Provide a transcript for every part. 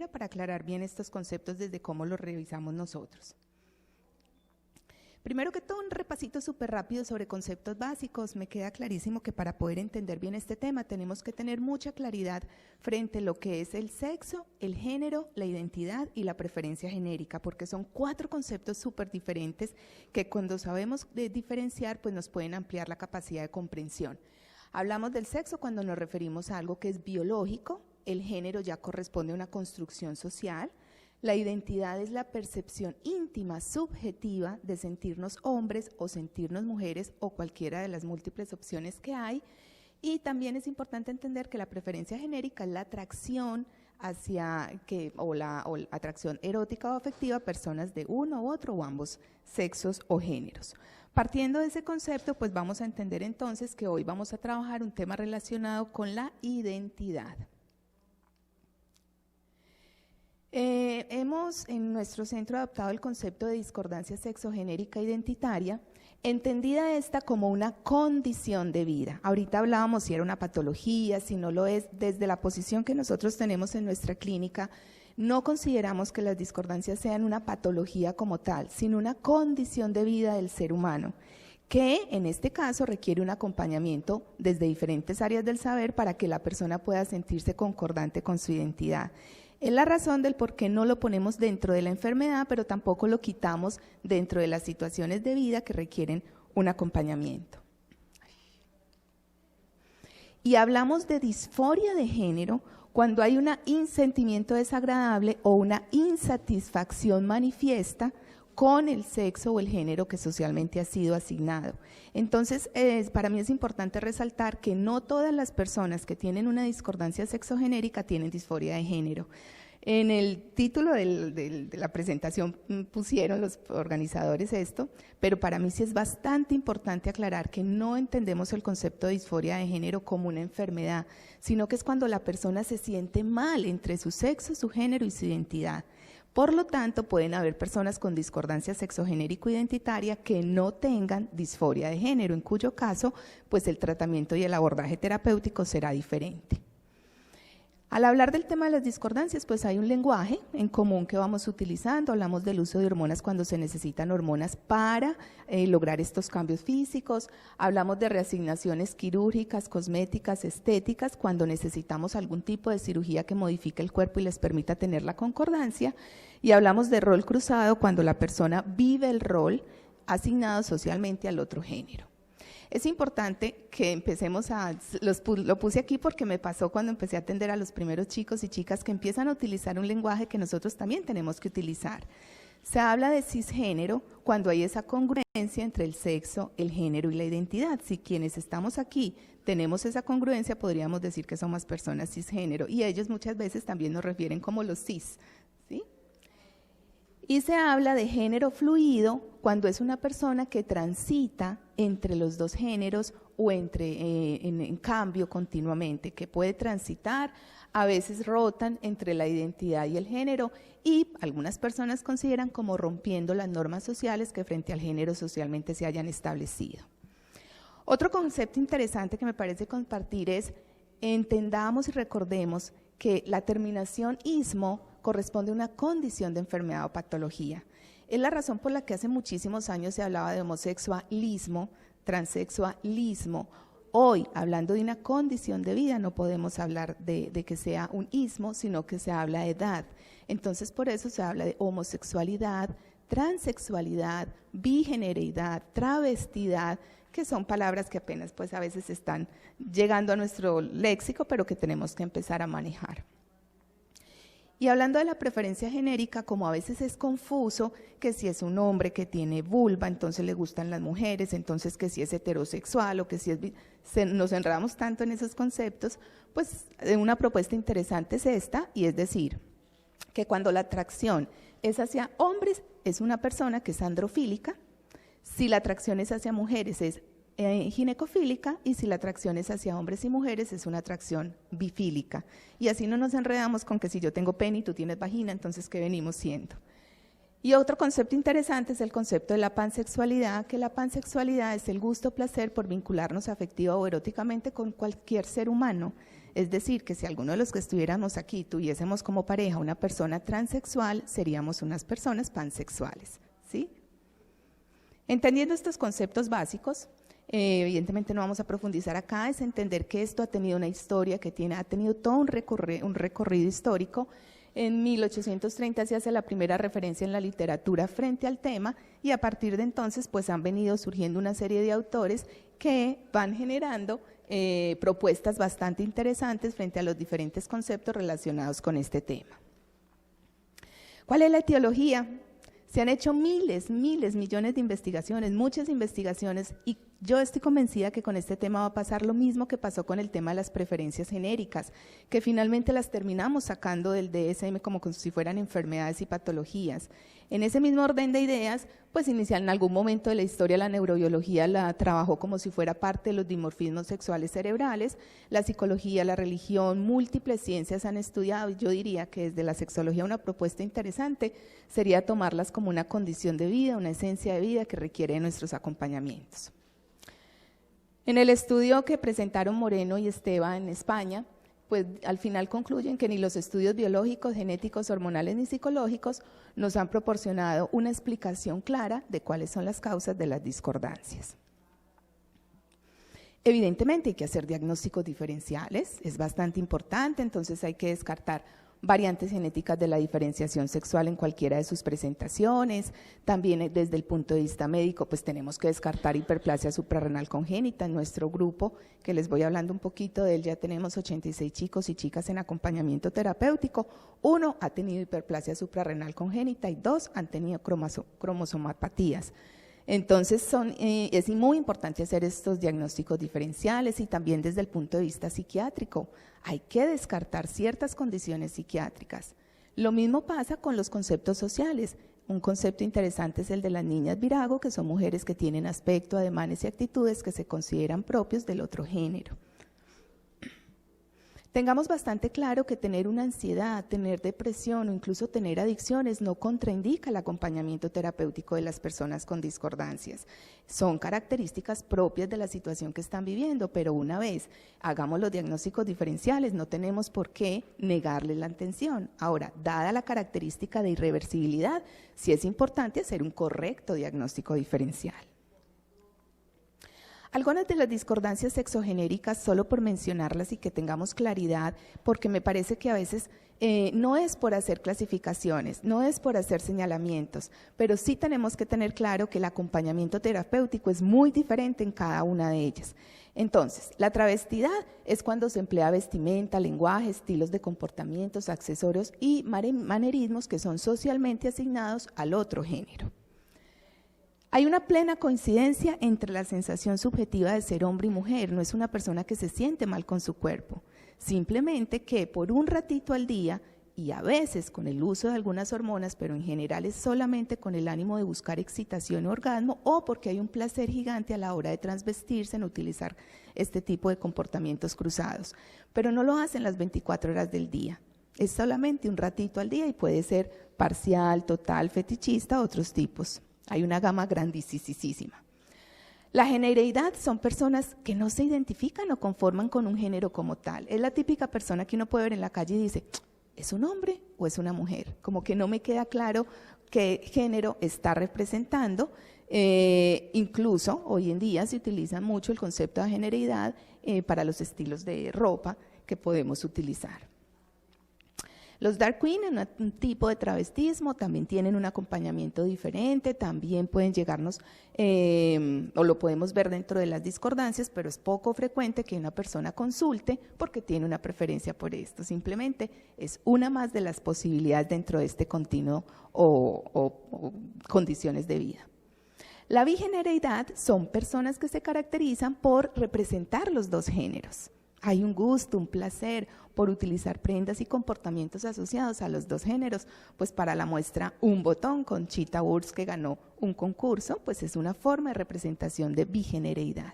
primera para aclarar bien estos conceptos desde cómo los revisamos nosotros. Primero que todo, un repasito súper rápido sobre conceptos básicos. Me queda clarísimo que para poder entender bien este tema tenemos que tener mucha claridad frente a lo que es el sexo, el género, la identidad y la preferencia genérica, porque son 4 conceptos súper diferentes que cuando sabemos diferenciar, pues nos pueden ampliar la capacidad de comprensión. Hablamos del sexo cuando nos referimos a algo que es biológico, el género ya corresponde a una construcción social. La identidad es la percepción íntima, subjetiva de sentirnos hombres o sentirnos mujeres o cualquiera de las múltiples opciones que hay. Y también es importante entender que la preferencia genérica es la atracción o la atracción erótica o afectiva a personas de uno u otro o ambos sexos o géneros. Partiendo de ese concepto, pues vamos a entender entonces que hoy vamos a trabajar un tema relacionado con la identidad. Hemos en nuestro centro adoptado el concepto de discordancia sexogenérica identitaria, entendida esta como una condición de vida. Ahorita hablábamos si era una patología, si no lo es. Desde la posición que nosotros tenemos en nuestra clínica, no consideramos que las discordancias sean una patología como tal, sino una condición de vida del ser humano, que en este caso requiere un acompañamiento desde diferentes áreas del saber para que la persona pueda sentirse concordante con su identidad. Es la razón del por qué no lo ponemos dentro de la enfermedad, pero tampoco lo quitamos dentro de las situaciones de vida que requieren un acompañamiento. Y hablamos de disforia de género cuando hay un sentimiento desagradable o una insatisfacción manifiesta con el sexo o el género que socialmente ha sido asignado. Entonces, para mí es importante resaltar que no todas las personas que tienen una discordancia sexogenérica tienen disforia de género. En el título de la presentación pusieron los organizadores esto, pero para mí sí es bastante importante aclarar que no entendemos el concepto de disforia de género como una enfermedad, sino que es cuando la persona se siente mal entre su sexo, su género y su identidad. Por lo tanto, pueden haber personas con discordancia sexogenérico-identitaria que no tengan disforia de género, en cuyo caso, pues el tratamiento y el abordaje terapéutico será diferente. Al hablar del tema de las discordancias, pues hay un lenguaje en común que vamos utilizando. Hablamos del uso de hormonas cuando se necesitan hormonas para lograr estos cambios físicos. Hablamos de reasignaciones quirúrgicas, cosméticas, estéticas, cuando necesitamos algún tipo de cirugía que modifique el cuerpo y les permita tener la concordancia. Y hablamos de rol cruzado cuando la persona vive el rol asignado socialmente al otro género. Es importante que empecemos lo puse aquí porque me pasó cuando empecé a atender a los primeros chicos y chicas que empiezan a utilizar un lenguaje que nosotros también tenemos que utilizar. Se habla de cisgénero cuando hay esa congruencia entre el sexo, el género y la identidad. Si quienes estamos aquí tenemos esa congruencia, podríamos decir que somos personas cisgénero, y ellos muchas veces también nos refieren como los cis, ¿sí? Y se habla de género fluido cuando es una persona que transita entre los dos géneros o en cambio continuamente, que puede transitar, a veces rotan entre la identidad y el género, y algunas personas consideran como rompiendo las normas sociales que frente al género socialmente se hayan establecido. Otro concepto interesante que me parece compartir es, entendamos y recordemos que la terminación ismo corresponde a una condición de enfermedad o patología. Es la razón por la que hace muchísimos años se hablaba de homosexualismo, transexualismo. Hoy, hablando de una condición de vida, no podemos hablar de que sea un ismo, sino que se habla de edad. Entonces, por eso se habla de homosexualidad, transexualidad, bigeneridad, travestidad, que son palabras que apenas pues a veces están llegando a nuestro léxico, pero que tenemos que empezar a manejar. Y hablando de la preferencia genérica, como a veces es confuso, que si es un hombre que tiene vulva, entonces le gustan las mujeres, entonces que si es heterosexual o que si es… nos enredamos tanto en esos conceptos, pues una propuesta interesante es esta, y es decir, que cuando la atracción es hacia hombres, es una persona que es androfílica, si la atracción es hacia mujeres es ginecofílica, y si la atracción es hacia hombres y mujeres es una atracción bifílica. Y así no nos enredamos con que si yo tengo pene y tú tienes vagina, entonces ¿qué venimos siendo? Y otro concepto interesante es el concepto de la pansexualidad, que la pansexualidad es el gusto o placer por vincularnos afectiva o eróticamente con cualquier ser humano. Es decir, que si alguno de los que estuviéramos aquí tuviésemos como pareja una persona transexual, seríamos unas personas pansexuales, ¿sí? Entendiendo estos conceptos básicos, evidentemente no vamos a profundizar acá, es entender que esto ha tenido una historia, ha tenido todo un recorrido histórico. En 1830 se hace la primera referencia en la literatura frente al tema y a partir de entonces pues han venido surgiendo una serie de autores que van generando propuestas bastante interesantes frente a los diferentes conceptos relacionados con este tema. ¿Cuál es la etiología? Se han hecho miles, millones de investigaciones, muchas investigaciones, y yo estoy convencida que con este tema va a pasar lo mismo que pasó con el tema de las preferencias genéricas, que finalmente las terminamos sacando del DSM como si fueran enfermedades y patologías. En ese mismo orden de ideas, pues inicial en algún momento de la historia la neurobiología la trabajó como si fuera parte de los dimorfismos sexuales cerebrales, la psicología, la religión, múltiples ciencias han estudiado, y yo diría que desde la sexología una propuesta interesante sería tomarlas como una condición de vida, una esencia de vida que requiere de nuestros acompañamientos. En el estudio que presentaron Moreno y Esteva en España, pues al final concluyen que ni los estudios biológicos, genéticos, hormonales ni psicológicos nos han proporcionado una explicación clara de cuáles son las causas de las discordancias. Evidentemente hay que hacer diagnósticos diferenciales, es bastante importante, entonces hay que descartar variantes genéticas de la diferenciación sexual en cualquiera de sus presentaciones. También desde el punto de vista médico, pues tenemos que descartar hiperplasia suprarrenal congénita. En nuestro grupo, que les voy hablando un poquito de él, ya tenemos 86 chicos y chicas en acompañamiento terapéutico. 1 ha tenido hiperplasia suprarrenal congénita y 2 han tenido cromosomapatías. Entonces es muy importante hacer estos diagnósticos diferenciales y también desde el punto de vista psiquiátrico. Hay que descartar ciertas condiciones psiquiátricas. Lo mismo pasa con los conceptos sociales. Un concepto interesante es el de las niñas virago, que son mujeres que tienen aspecto, ademanes y actitudes que se consideran propios del otro género. Tengamos bastante claro que tener una ansiedad, tener depresión o incluso tener adicciones no contraindica el acompañamiento terapéutico de las personas con discordancias. Son características propias de la situación que están viviendo, pero una vez hagamos los diagnósticos diferenciales, no tenemos por qué negarles la atención. Ahora, dada la característica de irreversibilidad, sí es importante hacer un correcto diagnóstico diferencial. Algunas de las discordancias sexogenéricas, solo por mencionarlas y que tengamos claridad, porque me parece que a veces no es por hacer clasificaciones, no es por hacer señalamientos, pero sí tenemos que tener claro que el acompañamiento terapéutico es muy diferente en cada una de ellas. Entonces, la travestidad es cuando se emplea vestimenta, lenguaje, estilos de comportamientos, accesorios y manerismos que son socialmente asignados al otro género. Hay una plena coincidencia entre la sensación subjetiva de ser hombre y mujer, no es una persona que se siente mal con su cuerpo, simplemente que por un ratito al día y a veces con el uso de algunas hormonas, pero en general es solamente con el ánimo de buscar excitación o orgasmo o porque hay un placer gigante a la hora de transvestirse en utilizar este tipo de comportamientos cruzados, pero no lo hacen las 24 horas del día, es solamente un ratito al día y puede ser parcial, total, fetichista, otros tipos. Hay una gama grandísima. La genereidad son personas que no se identifican o conforman con un género como tal. Es la típica persona que uno puede ver en la calle y dice, ¿es un hombre o es una mujer? Como que no me queda claro qué género está representando. Incluso hoy en día se utiliza mucho el concepto de genereidad para los estilos de ropa que podemos utilizar. Los drag queen, un tipo de travestismo, también tienen un acompañamiento diferente, también pueden llegarnos, o lo podemos ver dentro de las discordancias, pero es poco frecuente que una persona consulte porque tiene una preferencia por esto, simplemente es una más de las posibilidades dentro de este continuo o condiciones de vida. La bigenereidad son personas que se caracterizan por representar los dos géneros. Hay un gusto, un placer por utilizar prendas y comportamientos asociados a los dos géneros, pues para la muestra Un Botón con Chita Wurst, que ganó un concurso, pues es una forma de representación de bigenereidad.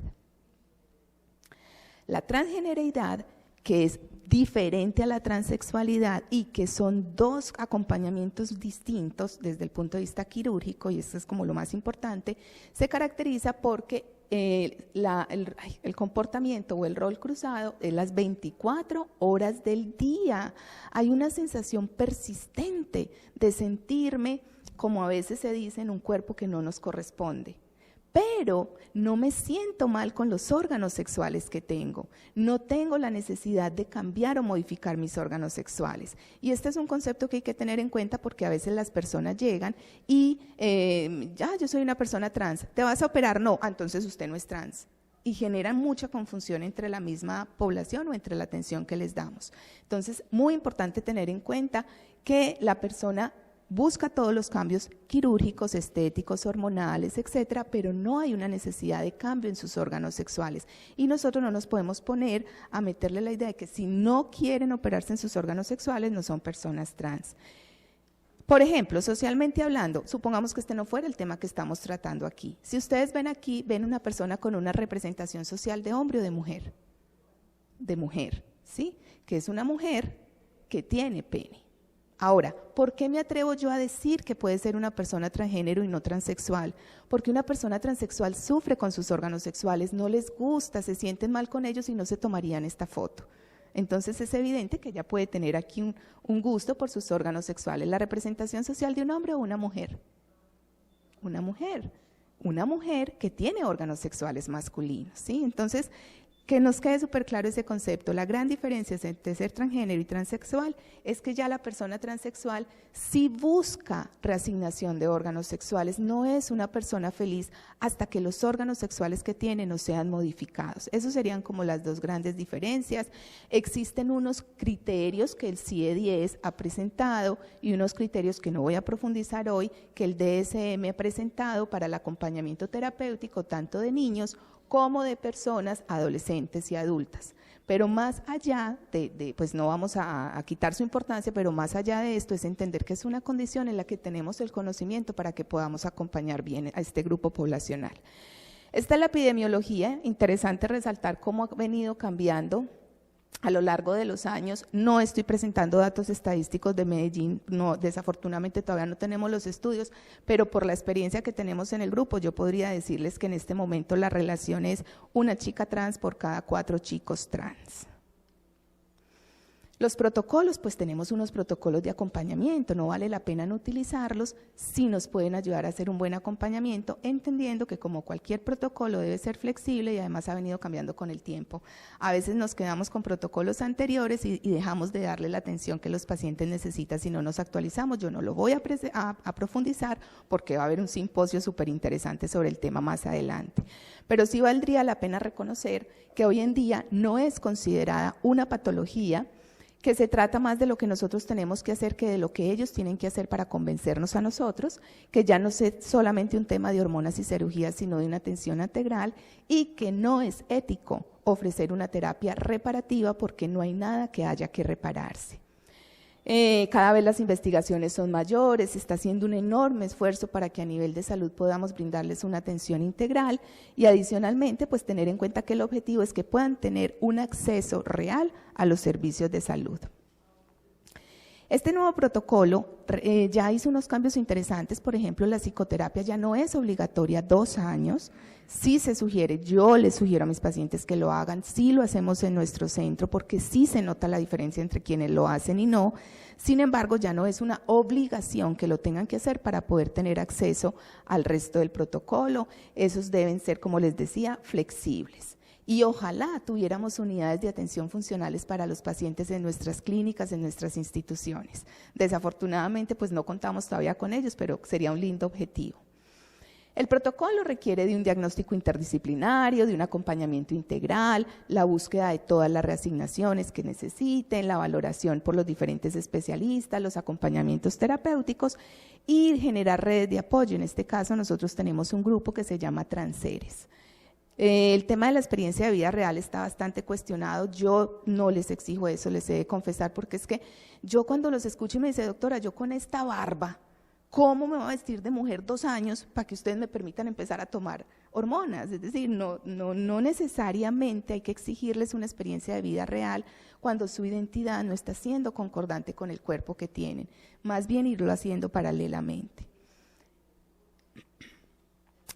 La transgenereidad, que es diferente a la transexualidad y que son dos acompañamientos distintos desde el punto de vista quirúrgico, y esto es como lo más importante, se caracteriza porque el comportamiento o el rol cruzado es las 24 horas del día. Hay una sensación persistente de sentirme, como a veces se dice, en un cuerpo que no nos corresponde. Pero no me siento mal con los órganos sexuales que tengo, no tengo la necesidad de cambiar o modificar mis órganos sexuales. Y este es un concepto que hay que tener en cuenta porque a veces las personas llegan y ya yo soy una persona trans, ¿te vas a operar? No, entonces usted no es trans. Y generan mucha confusión entre la misma población o entre la atención que les damos. Entonces, muy importante tener en cuenta que la persona busca todos los cambios quirúrgicos, estéticos, hormonales, etcétera, pero no hay una necesidad de cambio en sus órganos sexuales. Y nosotros no nos podemos poner a meterle la idea de que si no quieren operarse en sus órganos sexuales, no son personas trans. Por ejemplo, socialmente hablando, supongamos que este no fuera el tema que estamos tratando aquí. Si ustedes ven aquí, ven una persona con una representación social de hombre o de mujer. De mujer, ¿sí? Que es una mujer que tiene pene. Ahora, ¿por qué me atrevo yo a decir que puede ser una persona transgénero y no transexual? Porque una persona transexual sufre con sus órganos sexuales, no les gusta, se sienten mal con ellos y no se tomarían esta foto. Entonces es evidente que ella puede tener aquí un gusto por sus órganos sexuales. ¿La representación social de un hombre o una mujer? Una mujer. Una mujer que tiene órganos sexuales masculinos, ¿sí? Entonces, que nos quede súper claro ese concepto. La gran diferencia entre ser transgénero y transexual es que ya la persona transexual sí busca reasignación de órganos sexuales, no es una persona feliz hasta que los órganos sexuales que tiene no sean modificados. Esas serían como las dos grandes diferencias. Existen unos criterios que el CIE-10 ha presentado y unos criterios que no voy a profundizar hoy, que el DSM ha presentado para el acompañamiento terapéutico tanto de niños como de personas adolescentes y adultas. Pero más allá pues no vamos a quitar su importancia, pero más allá de esto es entender que es una condición en la que tenemos el conocimiento para que podamos acompañar bien a este grupo poblacional. Esta es la epidemiología, interesante resaltar cómo ha venido cambiando a lo largo de los años. No estoy presentando datos estadísticos de Medellín, no, desafortunadamente todavía no tenemos los estudios, pero por la experiencia que tenemos en el grupo, yo podría decirles que en este momento la relación es una chica trans por cada 4 chicos trans. Los protocolos, pues tenemos unos protocolos de acompañamiento, no vale la pena no utilizarlos, sí nos pueden ayudar a hacer un buen acompañamiento, entendiendo que como cualquier protocolo debe ser flexible y además ha venido cambiando con el tiempo. A veces nos quedamos con protocolos anteriores y dejamos de darle la atención que los pacientes necesitan si no nos actualizamos. Yo no lo voy a profundizar porque va a haber un simposio súper interesante sobre el tema más adelante. Pero sí valdría la pena reconocer que hoy en día no es considerada una patología, que se trata más de lo que nosotros tenemos que hacer que de lo que ellos tienen que hacer para convencernos a nosotros, que ya no es solamente un tema de hormonas y cirugías, sino de una atención integral y que no es ético ofrecer una terapia reparativa porque no hay nada que haya que repararse. Cada vez las investigaciones son mayores, se está haciendo un enorme esfuerzo para que a nivel de salud podamos brindarles una atención integral y adicionalmente pues tener en cuenta que el objetivo es que puedan tener un acceso real a los servicios de salud. Este nuevo protocolo ya hizo unos cambios interesantes, por ejemplo, la psicoterapia ya no es obligatoria 2 años, sí se sugiere, yo les sugiero a mis pacientes que lo hagan, sí lo hacemos en nuestro centro porque sí se nota la diferencia entre quienes lo hacen y no, sin embargo ya no es una obligación que lo tengan que hacer para poder tener acceso al resto del protocolo, esos deben ser, como les decía, flexibles. Y ojalá tuviéramos unidades de atención funcionales para los pacientes en nuestras clínicas, en nuestras instituciones. Desafortunadamente, pues no contamos todavía con ellos, pero sería un lindo objetivo. El protocolo requiere de un diagnóstico interdisciplinario, de un acompañamiento integral, la búsqueda de todas las reasignaciones que necesiten, la valoración por los diferentes especialistas, los acompañamientos terapéuticos y generar redes de apoyo. En este caso, nosotros tenemos un grupo que se llama Transeres. El tema de la experiencia de vida real está bastante cuestionado, yo no les exijo eso, les he de confesar, porque es que yo cuando los escucho y me dice, doctora, yo con esta barba, ¿cómo me voy a vestir de mujer 2 años para que ustedes me permitan empezar a tomar hormonas? Es decir, no necesariamente hay que exigirles una experiencia de vida real cuando su identidad no está siendo concordante con el cuerpo que tienen, más bien irlo haciendo paralelamente.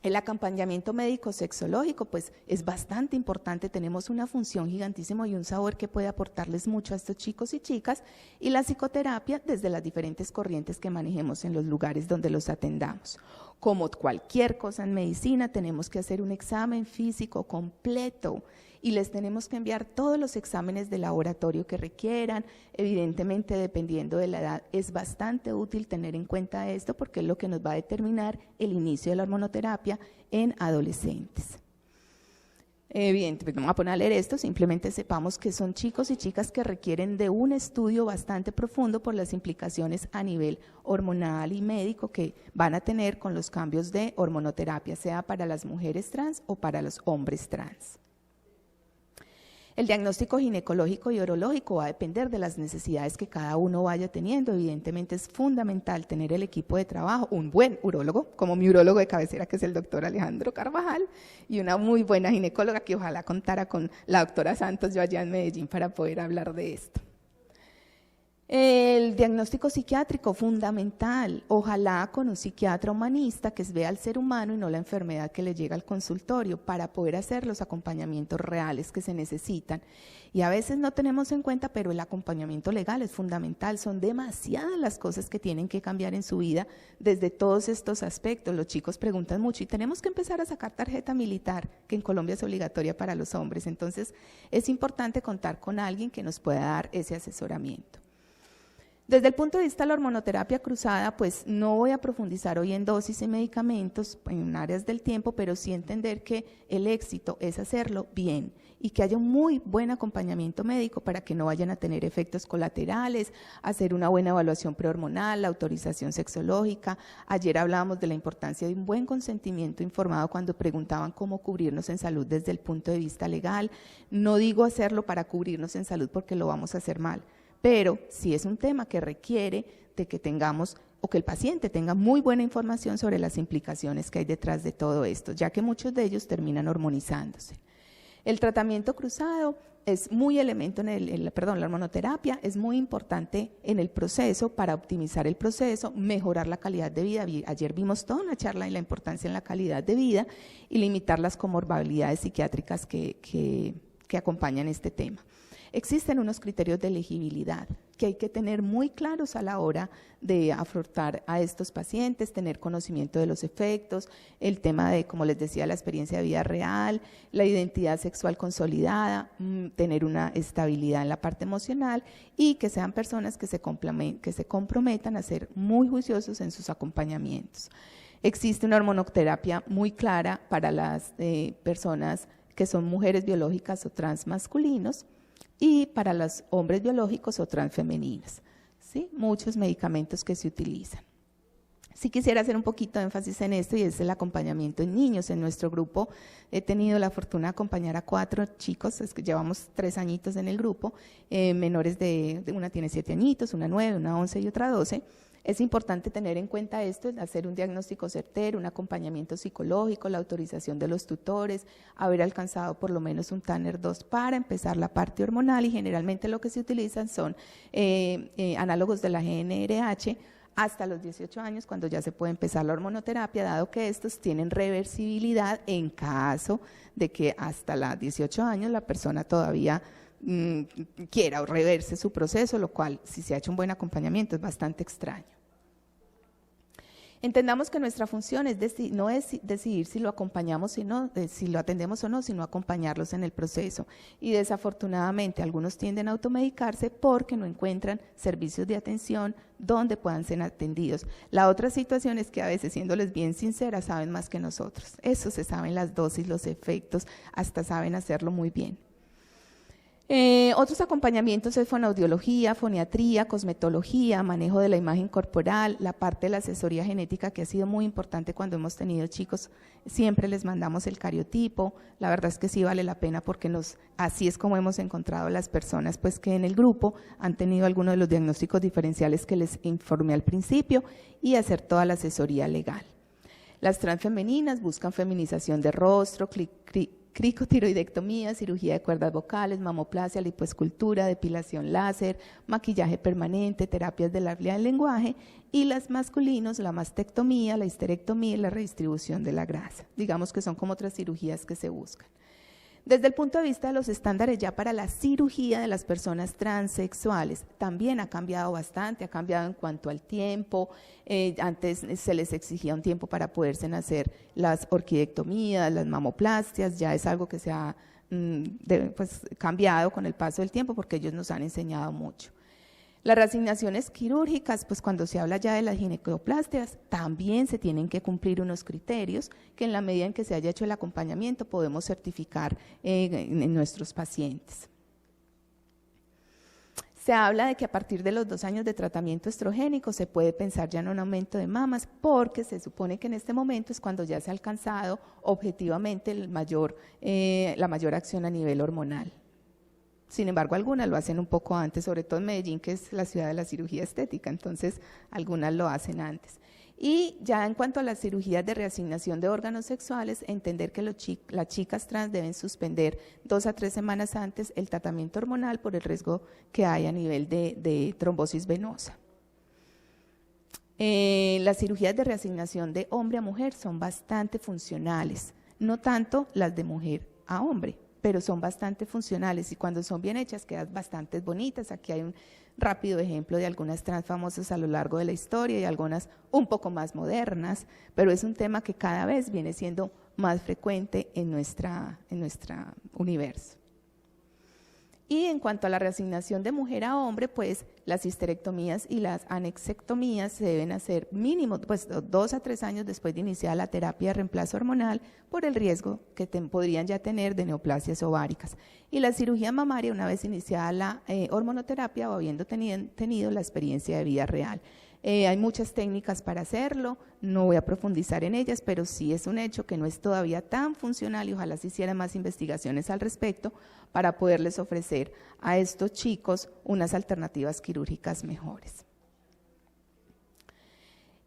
El acompañamiento médico sexológico pues es bastante importante, tenemos una función gigantísima y un sabor que puede aportarles mucho a estos chicos y chicas, y la psicoterapia desde las diferentes corrientes que manejemos en los lugares donde los atendamos. Como cualquier cosa en medicina, tenemos que hacer un examen físico completo y les tenemos que enviar todos los exámenes de laboratorio que requieran. Evidentemente, dependiendo de la edad, es bastante útil tener en cuenta esto porque es lo que nos va a determinar el inicio de la hormonoterapia en adolescentes. Evidentemente, vamos a poner a leer esto, simplemente sepamos que son chicos y chicas que requieren de un estudio bastante profundo por las implicaciones a nivel hormonal y médico que van a tener con los cambios de hormonoterapia, sea para las mujeres trans o para los hombres trans. El diagnóstico ginecológico y urológico va a depender de las necesidades que cada uno vaya teniendo. Evidentemente es fundamental tener el equipo de trabajo, un buen urólogo, como mi urólogo de cabecera que es el doctor Alejandro Carvajal, y una muy buena ginecóloga que ojalá contara con la doctora Santos yo allá en Medellín para poder hablar de esto. El diagnóstico psiquiátrico, fundamental, ojalá con un psiquiatra humanista que vea al ser humano y no la enfermedad que le llega al consultorio para poder hacer los acompañamientos reales que se necesitan. Y a veces no tenemos en cuenta, pero el acompañamiento legal es fundamental, son demasiadas las cosas que tienen que cambiar en su vida desde todos estos aspectos. Los chicos preguntan mucho y tenemos que empezar a sacar tarjeta militar, que en Colombia es obligatoria para los hombres, entonces es importante contar con alguien que nos pueda dar ese asesoramiento. Desde el punto de vista de la hormonoterapia cruzada, pues no voy a profundizar hoy en dosis y medicamentos en áreas del tiempo, pero sí entender que el éxito es hacerlo bien y que haya un muy buen acompañamiento médico para que no vayan a tener efectos colaterales, hacer una buena evaluación prehormonal, la autorización sexológica. Ayer hablábamos de la importancia de un buen consentimiento informado cuando preguntaban cómo cubrirnos en salud desde el punto de vista legal. No digo hacerlo para cubrirnos en salud porque lo vamos a hacer mal, pero si es un tema que requiere de que tengamos o que el paciente tenga muy buena información sobre las implicaciones que hay detrás de todo esto, ya que muchos de ellos terminan hormonizándose. El tratamiento cruzado es muy elemento la hormonoterapia es muy importante en el proceso para optimizar el proceso, mejorar la calidad de vida. Ayer vimos toda una charla en la importancia en la calidad de vida y limitar las comorbilidades psiquiátricas que acompañan este tema. Existen unos criterios de elegibilidad que hay que tener muy claros a la hora de afrontar a estos pacientes, tener conocimiento de los efectos, el tema de, como les decía, la experiencia de vida real, la identidad sexual consolidada, tener una estabilidad en la parte emocional y que sean personas que se comprometan a ser muy juiciosos en sus acompañamientos. Existe una hormonoterapia muy clara para las personas que son mujeres biológicas o transmasculinos, y para los hombres biológicos o transfemeninas, ¿sí? Muchos medicamentos que se utilizan. Sí quisiera hacer un poquito de énfasis en esto y es el acompañamiento en niños. En nuestro grupo he tenido la fortuna de acompañar a 4 chicos, es que llevamos 3 añitos en el grupo, menores una tiene 7 añitos, una 9, una 11 y otra 12. Es importante tener en cuenta esto, hacer un diagnóstico certero, un acompañamiento psicológico, la autorización de los tutores, haber alcanzado por lo menos un Tanner 2 para empezar la parte hormonal y generalmente lo que se utilizan son análogos de la GnRH hasta los 18 años cuando ya se puede empezar la hormonoterapia, dado que estos tienen reversibilidad en caso de que hasta los 18 años la persona todavía quiera o reverse su proceso, lo cual si se ha hecho un buen acompañamiento es bastante extraño. Entendamos que nuestra función no es decidir si lo acompañamos, si lo atendemos o no, sino acompañarlos en el proceso. Y desafortunadamente algunos tienden a automedicarse porque no encuentran servicios de atención donde puedan ser atendidos. La otra situación es que a veces, siéndoles bien sinceras, saben más que nosotros. Eso se saben las dosis, los efectos, hasta saben hacerlo muy bien. Otros acompañamientos es fonoaudiología, foniatría, cosmetología, manejo de la imagen corporal, la parte de la asesoría genética que ha sido muy importante cuando hemos tenido chicos, siempre les mandamos el cariotipo, la verdad es que sí vale la pena porque así es como hemos encontrado las personas pues que en el grupo han tenido algunos de los diagnósticos diferenciales que les informé al principio y hacer toda la asesoría legal. Las transfemeninas buscan feminización de rostro, cricotiroidectomía, cirugía de cuerdas vocales, mamoplasia, lipoescultura, depilación láser, maquillaje permanente, terapias del habla y del lenguaje, y las masculinos, la mastectomía, la histerectomía y la redistribución de la grasa. Digamos que son como otras cirugías que se buscan. Desde el punto de vista de los estándares ya para la cirugía de las personas transexuales, también ha cambiado bastante, ha cambiado en cuanto al tiempo. Antes se les exigía un tiempo para poderse hacer las orquidectomías, las mamoplastias, ya es algo que se ha cambiado con el paso del tiempo porque ellos nos han enseñado mucho. Las reasignaciones quirúrgicas, pues cuando se habla ya de las ginecoplastias, también se tienen que cumplir unos criterios que en la medida en que se haya hecho el acompañamiento podemos certificar en nuestros pacientes. Se habla de que a partir de los 2 años de tratamiento estrogénico se puede pensar ya en un aumento de mamas porque se supone que en este momento es cuando ya se ha alcanzado objetivamente la mayor acción a nivel hormonal. Sin embargo, algunas lo hacen un poco antes, sobre todo en Medellín, que es la ciudad de la cirugía estética, entonces algunas lo hacen antes. Y ya en cuanto a las cirugías de reasignación de órganos sexuales, entender que las chicas trans deben suspender 2 a 3 semanas antes el tratamiento hormonal por el riesgo que hay a nivel de trombosis venosa. Las cirugías de reasignación de hombre a mujer son bastante funcionales, no tanto las de mujer a hombre, pero son bastante funcionales y cuando son bien hechas quedan bastante bonitas. Aquí hay un rápido ejemplo de algunas trans famosas a lo largo de la historia y algunas un poco más modernas, pero es un tema que cada vez viene siendo más frecuente en nuestro universo. Y en cuanto a la reasignación de mujer a hombre, pues las histerectomías y las anexectomías se deben hacer mínimo, pues 2 a 3 años después de iniciar la terapia de reemplazo hormonal por el riesgo que podrían ya tener de neoplasias ováricas. Y la cirugía mamaria una vez iniciada la hormonoterapia o habiendo tenido la experiencia de vida real. Hay muchas técnicas para hacerlo, no voy a profundizar en ellas, pero sí es un hecho que no es todavía tan funcional y ojalá se hicieran más investigaciones al respecto para poderles ofrecer a estos chicos unas alternativas quirúrgicas mejores.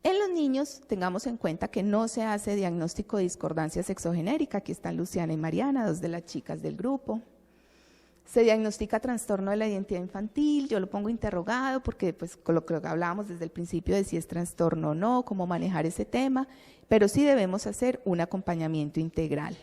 En los niños, tengamos en cuenta que no se hace diagnóstico de discordancia sexogenérica, aquí están Luciana y Mariana, 2 de las chicas del grupo. Se diagnostica trastorno de la identidad infantil, yo lo pongo interrogado porque pues con lo que hablábamos desde el principio de si es trastorno o no, cómo manejar ese tema, pero sí debemos hacer un acompañamiento integral.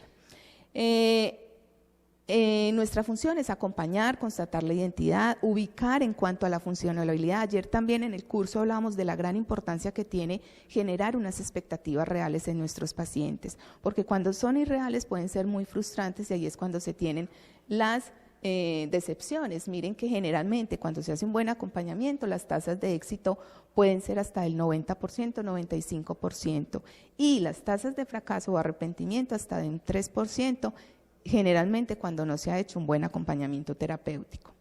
Nuestra función es acompañar, constatar la identidad, ubicar en cuanto a la funcionalidad. Ayer también en el curso hablábamos de la gran importancia que tiene generar unas expectativas reales en nuestros pacientes, porque cuando son irreales pueden ser muy frustrantes y ahí es cuando se tienen las decepciones. Miren que generalmente cuando se hace un buen acompañamiento las tasas de éxito pueden ser hasta el 90%, 95% y las tasas de fracaso o arrepentimiento hasta de un 3%, generalmente cuando no se ha hecho un buen acompañamiento terapéutico.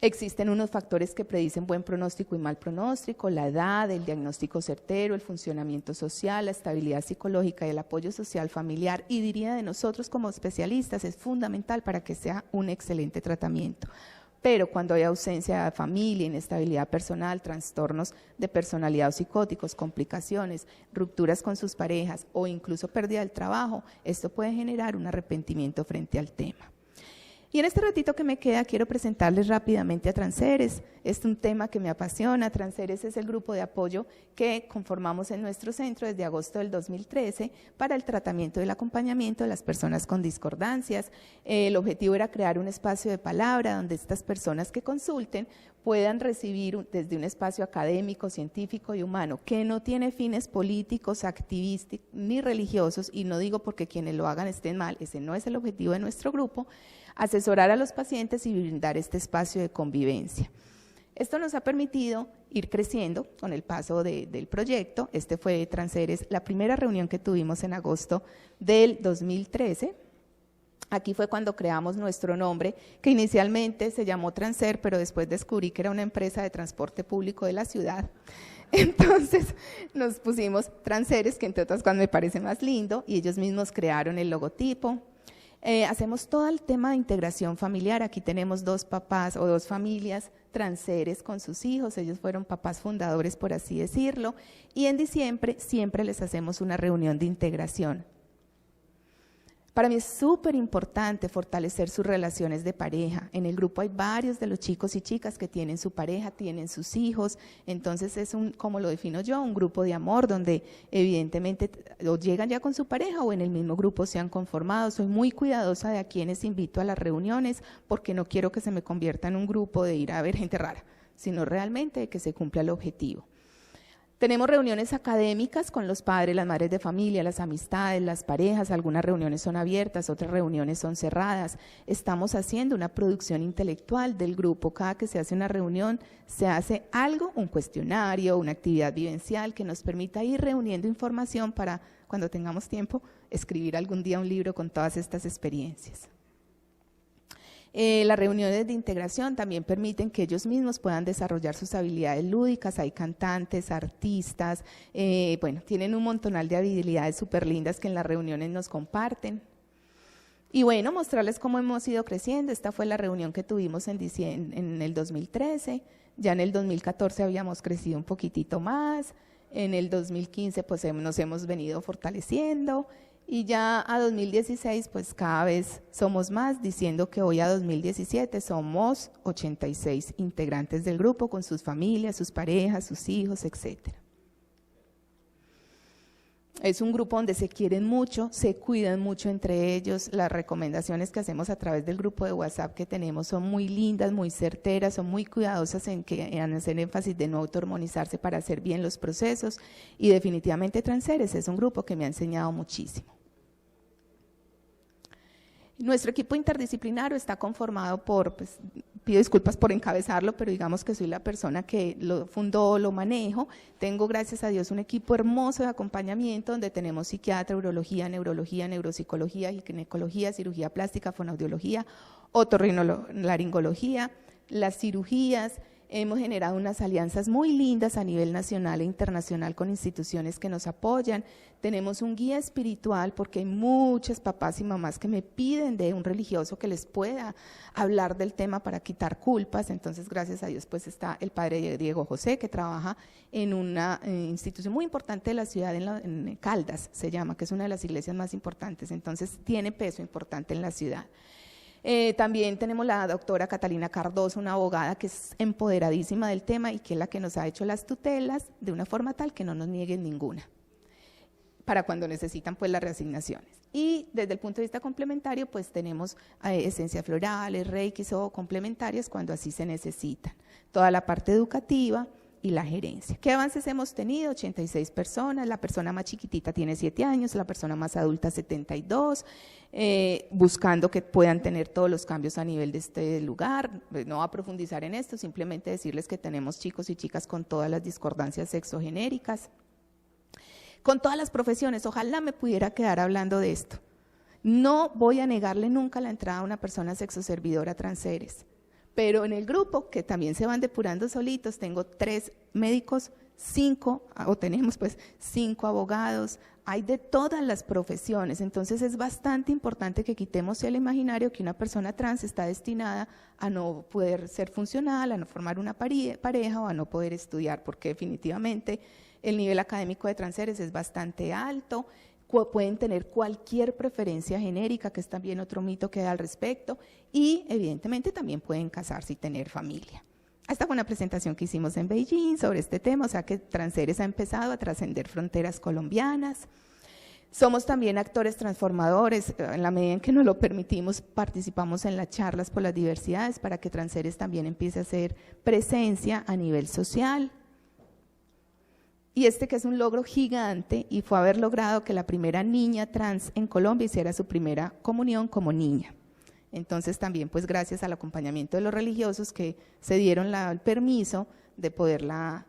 Existen unos factores que predicen buen pronóstico y mal pronóstico: la edad, el diagnóstico certero, el funcionamiento social, la estabilidad psicológica y el apoyo social familiar, y diría de nosotros como especialistas es fundamental para que sea un excelente tratamiento. Pero cuando hay ausencia de familia, inestabilidad personal, trastornos de personalidad o psicóticos, complicaciones, rupturas con sus parejas o incluso pérdida del trabajo, esto puede generar un arrepentimiento frente al tema. Y en este ratito que me queda quiero presentarles rápidamente a Transeres. Es un tema que me apasiona. Transeres es el grupo de apoyo que conformamos en nuestro centro desde agosto del 2013 para el tratamiento y el acompañamiento de las personas con discordancias. El objetivo era crear un espacio de palabra donde estas personas que consulten puedan recibir desde un espacio académico, científico y humano que no tiene fines políticos, activistas ni religiosos, y no digo porque quienes lo hagan estén mal, ese no es el objetivo de nuestro grupo, asesorar a los pacientes y brindar este espacio de convivencia. Esto nos ha permitido ir creciendo con el paso del proyecto. Este fue Transeres, la primera reunión que tuvimos en agosto del 2013. Aquí fue cuando creamos nuestro nombre, que inicialmente se llamó Transer, pero después descubrí que era una empresa de transporte público de la ciudad. Entonces nos pusimos Transeres, que entre otras cosas me parece más lindo, y ellos mismos crearon el logotipo. Hacemos todo el tema de integración familiar. Aquí tenemos 2 papás o 2 familias transeres con sus hijos, ellos fueron papás fundadores, por así decirlo, y en diciembre siempre les hacemos una reunión de integración. Para mí es súper importante fortalecer sus relaciones de pareja. En el grupo hay varios de los chicos y chicas que tienen su pareja, tienen sus hijos, entonces es como lo defino yo, un grupo de amor donde evidentemente o llegan ya con su pareja o en el mismo grupo se han conformado. Soy muy cuidadosa de a quienes invito a las reuniones porque no quiero que se me convierta en un grupo de ir a ver gente rara, sino realmente de que se cumpla el objetivo. Tenemos reuniones académicas con los padres, las madres de familia, las amistades, las parejas, algunas reuniones son abiertas, otras reuniones son cerradas. Estamos haciendo una producción intelectual del grupo, cada que se hace una reunión se hace algo, un cuestionario, una actividad vivencial que nos permita ir reuniendo información para, cuando tengamos tiempo, escribir algún día un libro con todas estas experiencias. Las reuniones de integración también permiten que ellos mismos puedan desarrollar sus habilidades lúdicas, hay cantantes, artistas, bueno, tienen un montonal de habilidades súper lindas que en las reuniones nos comparten. Y bueno, mostrarles cómo hemos ido creciendo. Esta fue la reunión que tuvimos en el 2013, ya en el 2014 habíamos crecido un poquitito más, en el 2015 pues nos hemos venido fortaleciendo. Y ya a 2016 pues cada vez somos más, diciendo que hoy a 2017 somos 86 integrantes del grupo con sus familias, sus parejas, sus hijos, etcétera. Es un grupo donde se quieren mucho, se cuidan mucho entre ellos, las recomendaciones que hacemos a través del grupo de WhatsApp que tenemos son muy lindas, muy certeras, son muy cuidadosas en hacer énfasis de no autohormonizarse para hacer bien los procesos y definitivamente Transeres es un grupo que me ha enseñado muchísimo. Nuestro equipo interdisciplinario está conformado por, pues, pido disculpas por encabezarlo, pero digamos que soy la persona que lo fundó, lo manejo. Tengo, gracias a Dios, un equipo hermoso de acompañamiento donde tenemos psiquiatra, urología, neurología, neuropsicología, ginecología, cirugía plástica, fonoaudiología, otorrinolaringología, las cirugías. Hemos generado unas alianzas muy lindas a nivel nacional e internacional con instituciones que nos apoyan. Tenemos un guía espiritual porque hay muchos papás y mamás que me piden de un religioso que les pueda hablar del tema para quitar culpas. Entonces, gracias a Dios, pues está el padre Diego José, que trabaja en una institución muy importante de la ciudad, en Caldas se llama, que es una de las iglesias más importantes. Entonces, tiene peso importante en la ciudad. También tenemos la doctora Catalina Cardoso, una abogada que es empoderadísima del tema y que es la que nos ha hecho las tutelas de una forma tal que no nos nieguen ninguna, para cuando necesitan pues las reasignaciones. Y desde el punto de vista complementario pues tenemos esencias florales, reikis o complementarias cuando así se necesitan. Toda la parte educativa y la gerencia. ¿Qué avances hemos tenido? 86 personas, la persona más chiquitita tiene 7 años, la persona más adulta 72, buscando que puedan tener todos los cambios a nivel de este lugar. No voy a profundizar en esto, simplemente decirles que tenemos chicos y chicas con todas las discordancias sexogenéricas, con todas las profesiones. Ojalá me pudiera quedar hablando de esto. No voy a negarle nunca la entrada a una persona sexoservidora a Transeres. Pero en el grupo, que también se van depurando solitos, tengo 3 médicos, 5, o tenemos pues 5 abogados, hay de todas las profesiones. Entonces es bastante importante que quitemos el imaginario que una persona trans está destinada a no poder ser funcional, a no formar una pareja o a no poder estudiar, porque definitivamente el nivel académico de Transeres es bastante alto. Pueden tener cualquier preferencia genérica, que es también otro mito que da al respecto, y evidentemente también pueden casarse y tener familia. Esta fue una presentación que hicimos en Beijing sobre este tema, o sea que Transeres ha empezado a trascender fronteras colombianas. Somos también actores transformadores, en la medida en que nos lo permitimos, participamos en las charlas por las diversidades para que Transeres también empiece a hacer presencia a nivel social. Y que es un logro gigante y fue haber logrado que la primera niña trans en Colombia hiciera su primera comunión como niña. Entonces también pues gracias al acompañamiento de los religiosos que se dieron el permiso de poderla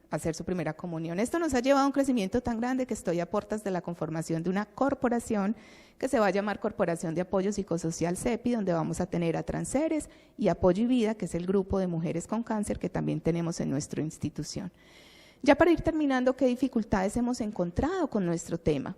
hacer su primera comunión. Esto nos ha llevado a un crecimiento tan grande que estoy a puertas de la conformación de una corporación que se va a llamar Corporación de Apoyo Psicosocial CEPI, donde vamos a tener a Transeres y Apoyo y Vida, que es el grupo de mujeres con cáncer que también tenemos en nuestra institución. Ya para ir terminando, ¿qué dificultades hemos encontrado con nuestro tema?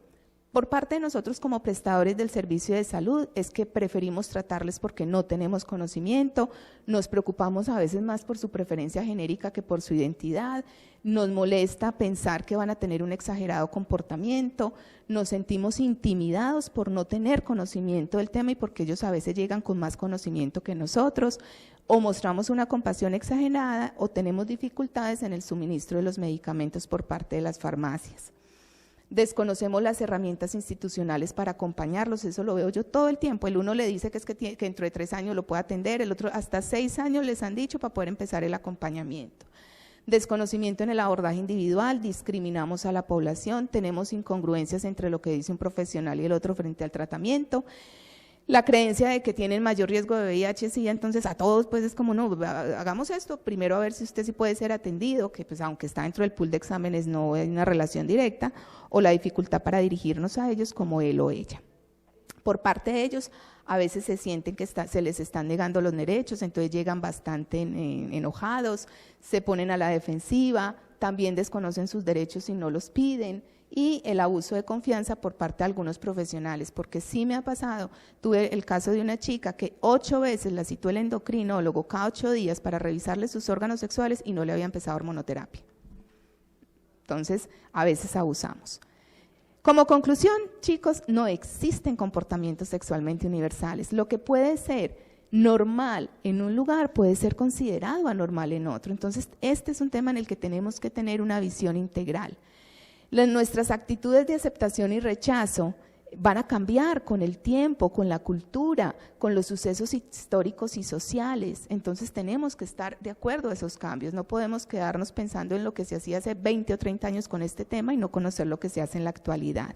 Por parte de nosotros como prestadores del servicio de salud es que preferimos tratarles porque no tenemos conocimiento, nos preocupamos a veces más por su preferencia genérica que por su identidad, nos molesta pensar que van a tener un exagerado comportamiento, nos sentimos intimidados por no tener conocimiento del tema y porque ellos a veces llegan con más conocimiento que nosotros, o mostramos una compasión exagerada o tenemos dificultades en el suministro de los medicamentos por parte de las farmacias. Desconocemos las herramientas institucionales para acompañarlos, eso lo veo yo todo el tiempo. El uno le dice que dentro de 3 años lo puede atender, el otro hasta 6 años les han dicho para poder empezar el acompañamiento. Desconocimiento en el abordaje individual, discriminamos a la población, tenemos incongruencias entre lo que dice un profesional y el otro frente al tratamiento. La creencia de que tienen mayor riesgo de VIH, entonces a todos pues es como, no, hagamos esto, primero a ver si usted sí puede ser atendido, que pues aunque está dentro del pool de exámenes no hay una relación directa, o la dificultad para dirigirnos a ellos como él o ella. Por parte de ellos, a veces se sienten que se les están negando los derechos, entonces llegan bastante enojados, se ponen a la defensiva, también desconocen sus derechos y no los piden, y el abuso de confianza por parte de algunos profesionales, porque sí me ha pasado, tuve el caso de una chica que 8 veces la citó el endocrinólogo cada 8 días para revisarle sus órganos sexuales y no le había empezado hormonoterapia. Entonces, a veces abusamos. Como conclusión, chicos, no existen comportamientos sexualmente universales. Lo que puede ser normal en un lugar puede ser considerado anormal en otro. Entonces, este es un tema en el que tenemos que tener una visión integral. Nuestras actitudes de aceptación y rechazo van a cambiar con el tiempo, con la cultura, con los sucesos históricos y sociales. Entonces tenemos que estar de acuerdo a esos cambios, no podemos quedarnos pensando en lo que se hacía hace 20 o 30 años con este tema y no conocer lo que se hace en la actualidad.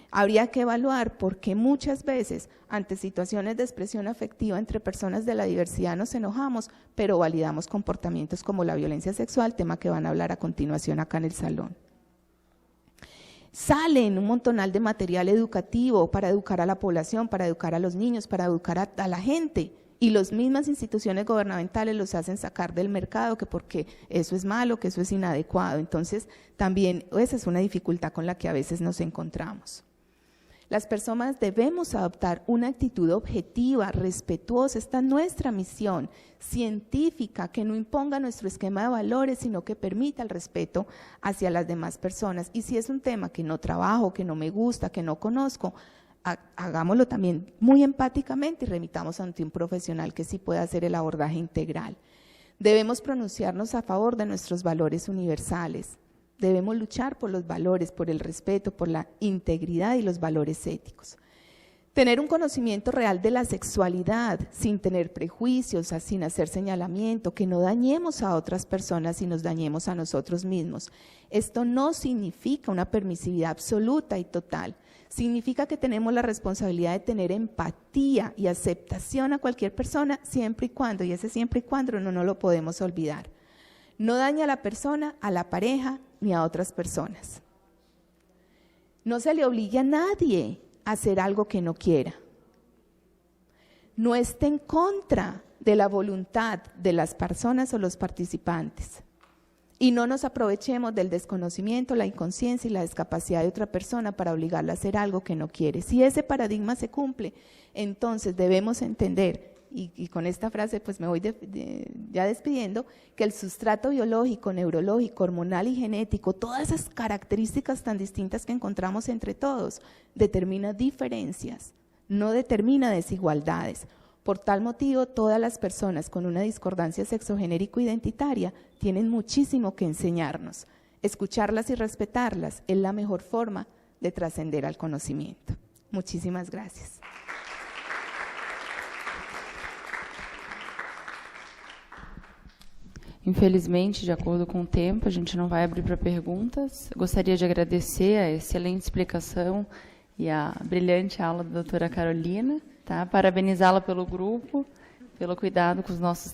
Habría que evaluar por qué muchas veces ante situaciones de expresión afectiva entre personas de la diversidad nos enojamos, pero validamos comportamientos como la violencia sexual, tema que van a hablar a continuación acá en el salón. Salen un montonal de material educativo para educar a la población, para educar a los niños, para educar a la gente, y las mismas instituciones gubernamentales los hacen sacar del mercado, que porque eso es malo, que eso es inadecuado. Entonces, también esa es una dificultad con la que a veces nos encontramos. Las personas debemos adoptar una actitud objetiva, respetuosa, esta es nuestra misión científica, que no imponga nuestro esquema de valores, sino que permita el respeto hacia las demás personas. Y si es un tema que no trabajo, que no me gusta, que no conozco, hagámoslo también muy empáticamente y remitamos ante un profesional que sí pueda hacer el abordaje integral. Debemos pronunciarnos a favor de nuestros valores universales. Debemos luchar por los valores, por el respeto, por la integridad y los valores éticos. Tener un conocimiento real de la sexualidad, sin tener prejuicios, sin hacer señalamiento, que no dañemos a otras personas y nos dañemos a nosotros mismos. Esto no significa una permisividad absoluta y total. Significa que tenemos la responsabilidad de tener empatía y aceptación a cualquier persona siempre y cuando, y ese siempre y cuando no lo podemos olvidar. No daña a la persona, a la pareja, ni a otras personas. No se le obligue a nadie a hacer algo que no quiera. No esté en contra de la voluntad de las personas o los participantes. Y no nos aprovechemos del desconocimiento, la inconsciencia y la discapacidad de otra persona para obligarla a hacer algo que no quiere. Si ese paradigma se cumple, entonces debemos entender, y con esta frase pues me voy ya despidiendo, que el sustrato biológico, neurológico, hormonal y genético, todas esas características tan distintas que encontramos entre todos, determina diferencias, no determina desigualdades. Por tal motivo, todas las personas con una discordancia sexogenérico-identitaria tienen muchísimo que enseñarnos. Escucharlas y respetarlas es la mejor forma de trascender al conocimiento. Muchísimas gracias. Infelizmente, de acordo com o tempo, a gente não vai abrir para perguntas. Gostaria de agradecer a excelente explicação e a brilhante aula da doutora Carolina, tá? Parabenizá-la pelo grupo, pelo cuidado com os nossos